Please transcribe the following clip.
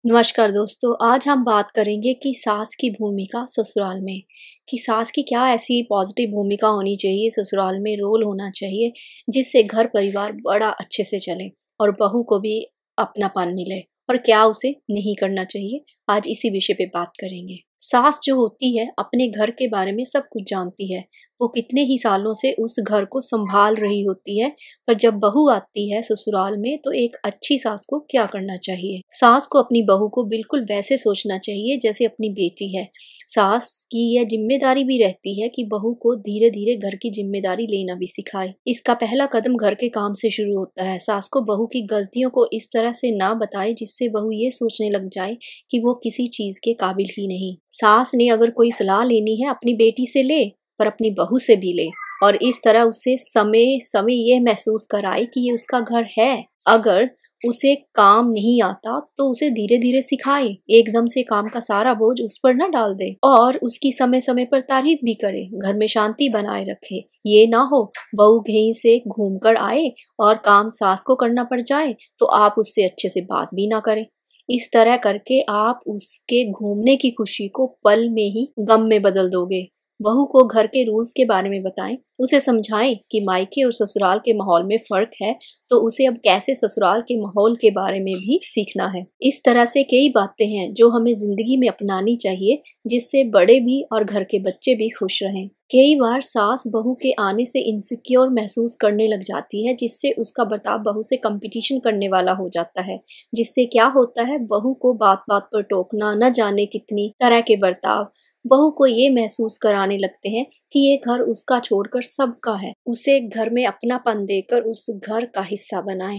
नमस्कार दोस्तों, आज हम बात करेंगे कि सास की भूमिका ससुराल में। कि सास की क्या ऐसी पॉजिटिव भूमिका होनी चाहिए, ससुराल में रोल होना चाहिए जिससे घर परिवार बड़ा अच्छे से चले और बहू को भी अपनापन मिले, और क्या उसे नहीं करना चाहिए। आज इसी विषय पे बात करेंगे। सास जो होती है अपने घर के बारे में सब कुछ जानती है। वो कितने ही सालों से उस घर को संभाल रही होती है, पर जब बहू आती है ससुराल में तो एक अच्छी सास को क्या करना चाहिए। सास को अपनी बहू को बिल्कुल वैसे सोचना चाहिए जैसे अपनी बेटी है। सास की यह जिम्मेदारी भी रहती है कि बहू को धीरे धीरे घर की जिम्मेदारी लेना भी सिखाए। इसका पहला कदम घर के काम से शुरू होता है। सास को बहू की गलतियों को इस तरह से ना बताए जिससे बहू ये सोचने लग जाए कि वो किसी चीज के काबिल ही नहीं। सास ने अगर कोई सलाह लेनी है अपनी बेटी से ले, पर अपनी बहू से भी ले, और इस तरह उसे समय समय यह महसूस कराए कि ये उसका घर है। अगर उसे काम नहीं आता तो उसे धीरे धीरे सिखाए, एकदम से काम का सारा बोझ उस पर न डाल दे, और उसकी समय समय पर तारीफ भी करे, घर में शांति बनाए रखे। ये ना हो बहू कहीं से घूम कर आए और काम सास को करना पड़ जाए तो आप उससे अच्छे से बात भी ना करें। इस तरह करके आप उसके घूमने की खुशी को पल में ही गम में बदल दोगे। बहू को घर के रूल्स के बारे में बताएं, उसे समझाएं कि मायके और ससुराल के माहौल में फर्क है, तो उसे अब कैसे ससुराल के माहौल के बारे में भी सीखना है। इस तरह से कई बातें हैं जो हमें जिंदगी में अपनानी चाहिए, जिससे बड़े भी और घर के बच्चे भी खुश रहें। कई बार सास बहू के आने से इनसिक्योर महसूस करने लग जाती है, जिससे उसका बर्ताव बहू से कंपटीशन करने वाला हो जाता है। जिससे क्या होता है, बहू को बात बात पर टोकना, न जाने कितनी तरह के बर्ताव बहू को ये महसूस कराने लगते हैं कि ये घर उसका छोड़कर सबका है। उसे घर में अपनापन देकर उस घर का हिस्सा बनाएं।